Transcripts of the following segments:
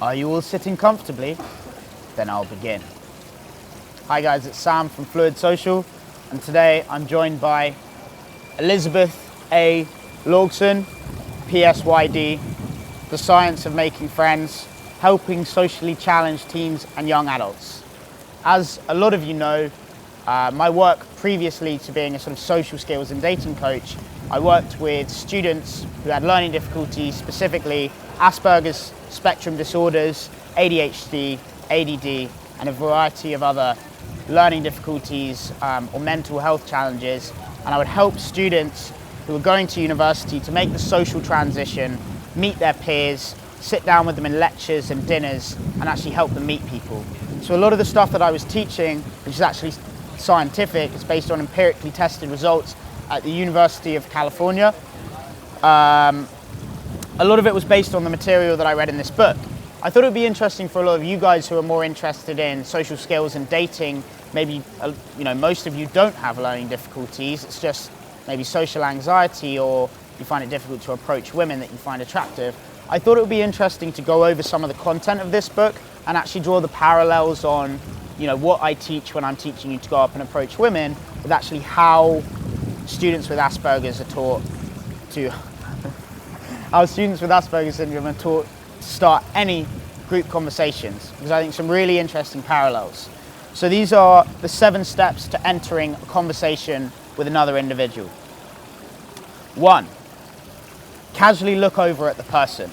Are you all sitting comfortably? Then I'll begin. Hi guys, it's Sam from Fluid Social, and today I'm joined by Elizabeth A. Logson, PSYD, the science of making friends, helping socially challenged teens and young adults. As a lot of you know, my work previously to being a sort of social skills and dating coach, I worked with students who had learning difficulties, specifically Asperger's spectrum disorders, ADHD, ADD, and a variety of other learning difficulties or mental health challenges. And I would help students who were going to university to make the social transition, meet their peers, sit down with them in lectures and dinners, and actually help them meet people. So a lot of the stuff that I was teaching, which is actually scientific, is based on empirically tested results at the University of California. A lot of it was based on the material that I read in this book. I thought it would be interesting for a lot of you guys who are more interested in social skills and dating. Maybe most of you don't have learning difficulties. It's just maybe social anxiety, or you find it difficult to approach women that you find attractive. I thought it would be interesting to go over some of the content of this book and actually draw the parallels on what I teach when I'm teaching you to go up and approach women, with actually how students with Asperger's are taught to how students with Asperger's syndrome are taught to start any group conversations, because I think some really interesting parallels. So these are the 7 steps to entering a conversation with another individual. 1, casually look over at the person.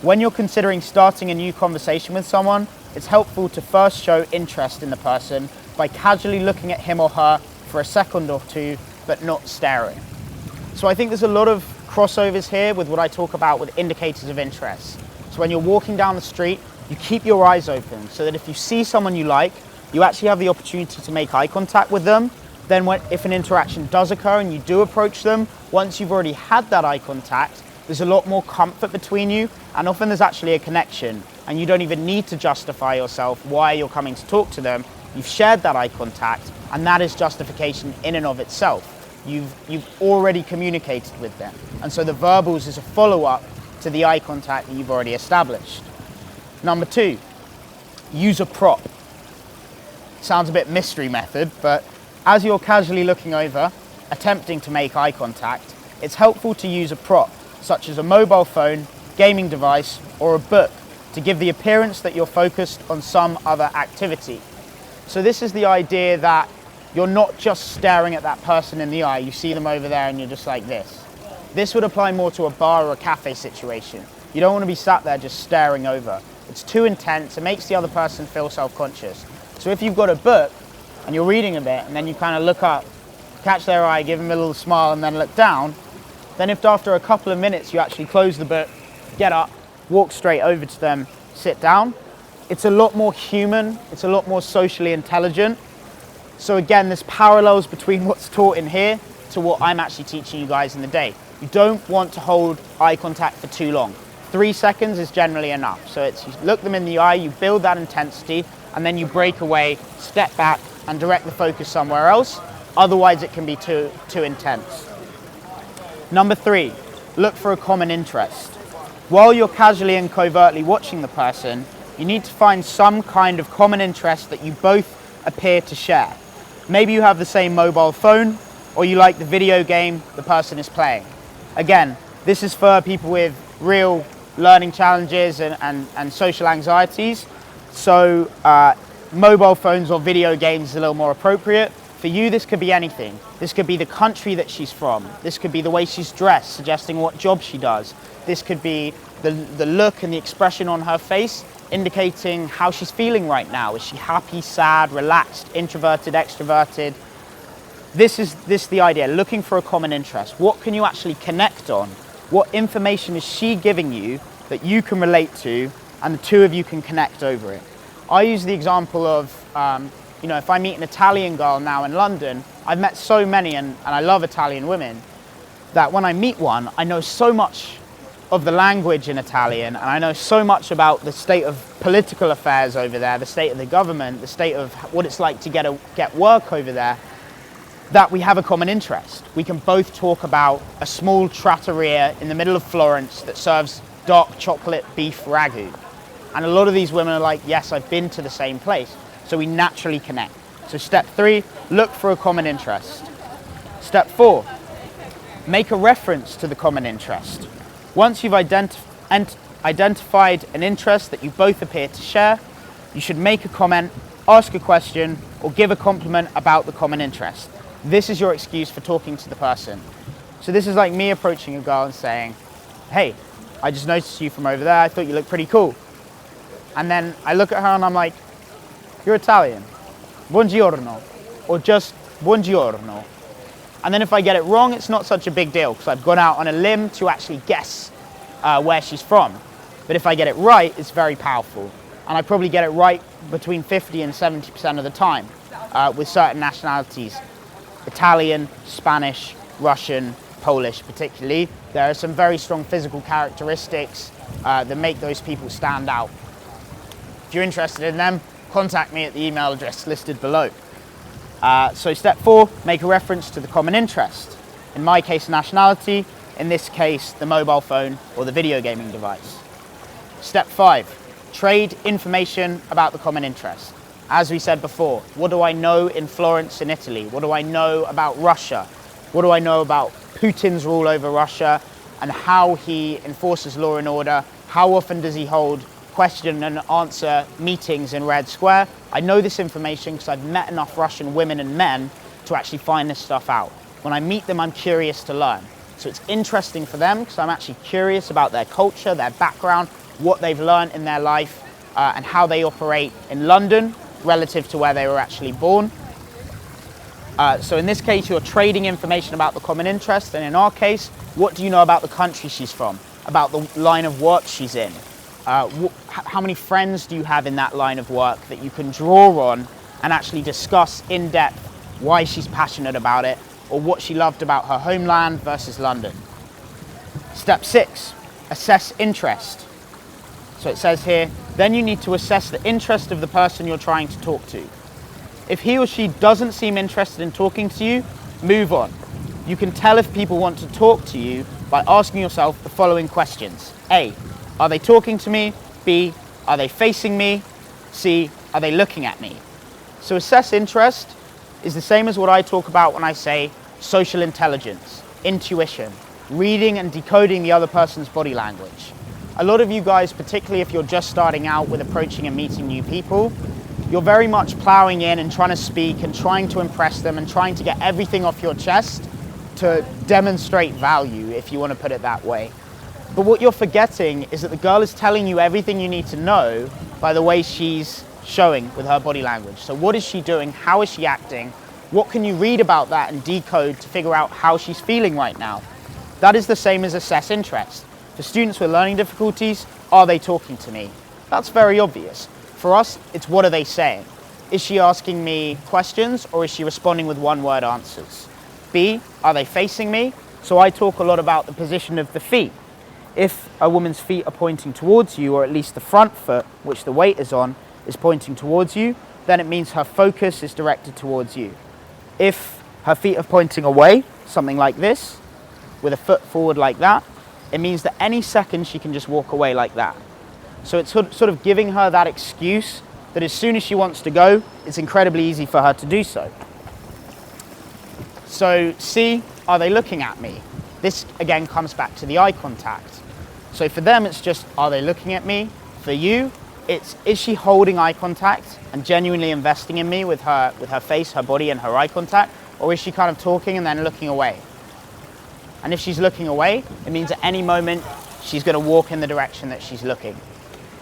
When you're considering starting a new conversation with someone, it's helpful to first show interest in the person by casually looking at him or her for a second or two, but not staring. So I think there's a lot of crossovers here with what I talk about with indicators of interest. So when you're walking down the street, you keep your eyes open so that if you see someone you like, you actually have the opportunity to make eye contact with them. Then if an interaction does occur and you do approach them, once you've already had that eye contact, there's a lot more comfort between you, and often there's actually a connection, and you don't even need to justify yourself why you're coming to talk to them. You've shared that eye contact, and that is justification in and of itself. You've already communicated with them, and so the verbals is a follow-up to the eye contact that you've already established. Number 2, use a prop. Sounds a bit mystery method, but as you're casually looking over, attempting to make eye contact, it's helpful to use a prop, such as a mobile phone, gaming device, or a book, to give the appearance that you're focused on some other activity. So this is the idea that you're not just staring at that person in the eye. You see them over there and you're just like this. This would apply more to a bar or a cafe situation. You don't want to be sat there just staring over. It's too intense. It makes the other person feel self-conscious. So if you've got a book and you're reading a bit and then you kind of look up, catch their eye, give them a little smile and then look down, then if after a couple of minutes you actually close the book, get up, walk straight over to them, sit down, it's a lot more human, it's a lot more socially intelligent. So again, there's parallels between what's taught in here to what I'm actually teaching you guys in the day. You don't want to hold eye contact for too long. 3 seconds is generally enough. So it's you look them in the eye, you build that intensity, and then you break away, step back, and direct the focus somewhere else. Otherwise, it can be too intense. Number 3, look for a common interest. While you're casually and covertly watching the person, you need to find some kind of common interest that you both appear to share. Maybe you have the same mobile phone, or you like the video game the person is playing. Again, this is for people with real learning challenges and social anxieties. So mobile phones or video games is a little more appropriate. For you, this could be anything. This could be the country that she's from. This could be the way she's dressed, suggesting what job she does. This could be the look and the expression on her face, indicating how she's feeling right now. Is she happy, sad, relaxed, introverted, extroverted? This is the idea, looking for a common interest. What can you actually connect on? What information is she giving you that you can relate to, and the two of you can connect over it? I use the example of, if I meet an Italian girl now in London, I've met so many, and I love Italian women, that when I meet one, I know so much of the language in Italian, and I know so much about the state of political affairs over there, the state of the government, the state of what it's like to get work over there, that we have a common interest. We can both talk about a small trattoria in the middle of Florence that serves dark chocolate beef ragu. And a lot of these women are like, yes, I've been to the same place. So we naturally connect. So step 3, look for a common interest. Step 4, make a reference to the common interest. Once you've identified an interest that you both appear to share, you should make a comment, ask a question, or give a compliment about the common interest. This is your excuse for talking to the person. So this is like me approaching a girl and saying, hey, I just noticed you from over there, I thought you looked pretty cool. And then I look at her and I'm like, you're Italian, buongiorno, or just buongiorno. And then if I get it wrong, it's not such a big deal because I've gone out on a limb to actually guess where she's from. But if I get it right, it's very powerful. And I probably get it right between 50 and 70% of the time with certain nationalities. Italian, Spanish, Russian, Polish particularly. There are some very strong physical characteristics that make those people stand out. If you're interested in them, contact me at the email address listed below. So step 4, make a reference to the common interest. In my case, nationality. In this case, the mobile phone or the video gaming device. Step 5, trade information about the common interest. As we said before, what do I know in Florence in Italy? What do I know about Russia? What do I know about Putin's rule over Russia and how he enforces law and order? How often does he hold question and answer meetings in Red Square? I know this information because I've met enough Russian women and men to actually find this stuff out. When I meet them, I'm curious to learn. So it's interesting for them because I'm actually curious about their culture, their background, what they've learned in their life, and how they operate in London relative to where they were actually born. So in this case, you're trading information about the common interest, and in our case, what do you know about the country she's from, about the line of work she's in? How many friends do you have in that line of work that you can draw on and actually discuss in depth why she's passionate about it or what she loved about her homeland versus London? Step 6, assess interest. So it says here, then you need to assess the interest of the person you're trying to talk to. If he or she doesn't seem interested in talking to you, move on. You can tell if people want to talk to you by asking yourself the following questions. A, are they talking to me? B, are they facing me? C, are they looking at me? So assess interest is the same as what I talk about when I say social intelligence, intuition, reading and decoding the other person's body language. A lot of you guys, particularly if you're just starting out with approaching and meeting new people, you're very much plowing in and trying to speak and trying to impress them and trying to get everything off your chest to demonstrate value, if you want to put it that way. But what you're forgetting is that the girl is telling you everything you need to know by the way she's showing with her body language. So what is she doing? How is she acting? What can you read about that and decode to figure out how she's feeling right now? That is the same as assess interest. For students with learning difficulties, are they talking to me? That's very obvious. For us, it's what are they saying? Is she asking me questions or is she responding with one-word answers? B, are they facing me? So I talk a lot about the position of the feet. If a woman's feet are pointing towards you, or at least the front foot, which the weight is on, is pointing towards you, then it means her focus is directed towards you. If her feet are pointing away, something like this, with a foot forward like that, it means that any second she can just walk away like that. So it's sort of giving her that excuse that as soon as she wants to go, it's incredibly easy for her to do so. So C, are they looking at me? This again comes back to the eye contact. So for them, it's just, are they looking at me? For you, it's, is she holding eye contact and genuinely investing in me with her face, her body, and her eye contact? Or is she kind of talking and then looking away? And if she's looking away, it means at any moment, she's going to walk in the direction that she's looking.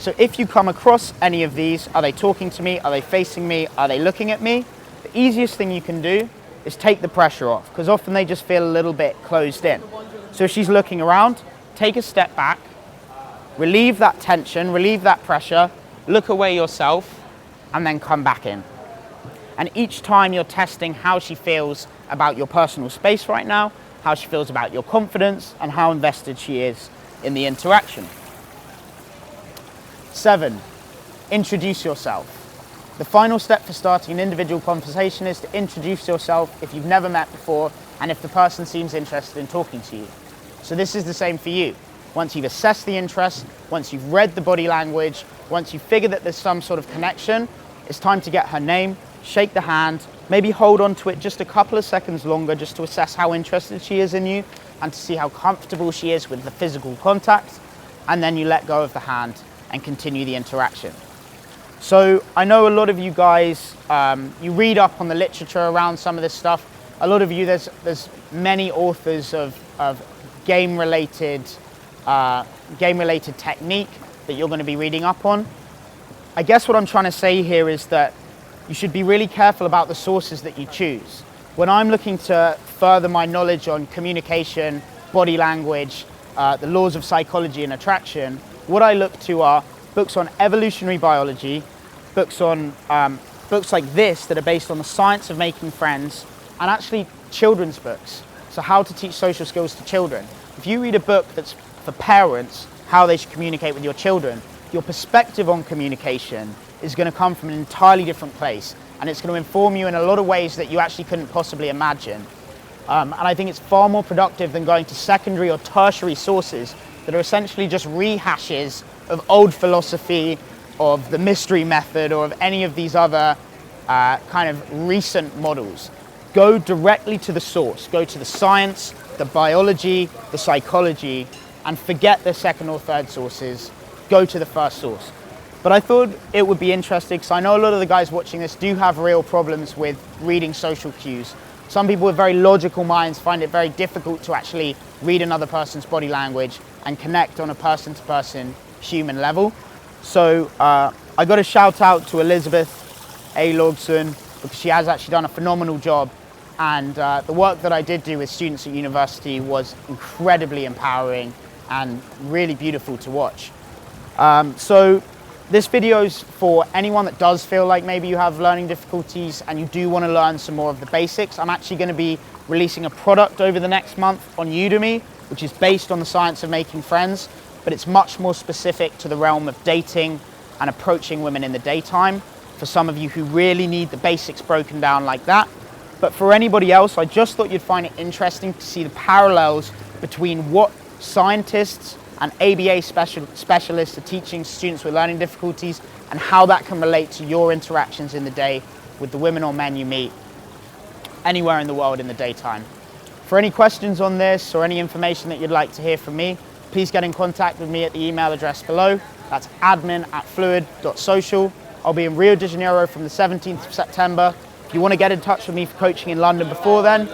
So if you come across any of these, are they talking to me? Are they facing me? Are they looking at me? The easiest thing you can do is take the pressure off, because often they just feel a little bit closed in. So if she's looking around, take a step back, relieve that tension, relieve that pressure, look away yourself, and then come back in. And each time you're testing how she feels about your personal space right now, how she feels about your confidence, and how invested she is in the interaction. 7, introduce yourself. The final step for starting an individual conversation is to introduce yourself if you've never met before and if the person seems interested in talking to you. So this is the same for you. once you've assessed the interest, once you've read the body language, once you figure that there's some sort of connection, it's time to get her name, shake the hand, maybe hold on to it just a couple of seconds longer just to assess how interested she is in you and to see how comfortable she is with the physical contact, and then you let go of the hand and continue the interaction. So I know a lot of you guys, you read up on the literature around some of this stuff. A lot of you, there's many authors of game-related technique that you're going to be reading up on. I guess what I'm trying to say here is that you should be really careful about the sources that you choose. When I'm looking to further my knowledge on communication, body language, the laws of psychology and attraction, what I look to are books on evolutionary biology, books like this that are based on the science of making friends, and actually children's books. So how to teach social skills to children. If you read a book that's for parents, how they should communicate with your children, your perspective on communication is going to come from an entirely different place, and it's going to inform you in a lot of ways that you actually couldn't possibly imagine. And I think it's far more productive than going to secondary or tertiary sources that are essentially just rehashes of old philosophy, of the mystery method, or of any of these other kind of recent models. Go directly to the source. Go to the science, the biology, the psychology, and forget the second or third sources. Go to the first source. But I thought it would be interesting because I know a lot of the guys watching this do have real problems with reading social cues. Some people with very logical minds find it very difficult to actually read another person's body language and connect on a person-to-person human level. So I got a shout out to Elizabeth A. Logson because she has actually done a phenomenal job, and the work that I did do with students at university was incredibly empowering and really beautiful to watch. So this video is for anyone that does feel like maybe you have learning difficulties and you do want to learn some more of the basics. I'm actually going to be releasing a product over the next month on Udemy, which is based on the science of making friends, but it's much more specific to the realm of dating and approaching women in the daytime for some of you who really need the basics broken down like that. But for anybody else, I just thought you'd find it interesting to see the parallels between what scientists and ABA specialists are teaching students with learning difficulties and how that can relate to your interactions in the day with the women or men you meet anywhere in the world in the daytime. For any questions on this or any information that you'd like to hear from me, please get in contact with me at the email address below. That's admin@fluid.social. I'll be in Rio de Janeiro from the 17th of September. If you want to get in touch with me for coaching in London before then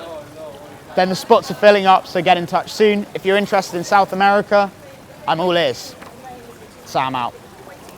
the spots are filling up, so get in touch soon. If you're interested in South America, I'm all ears. Sam out.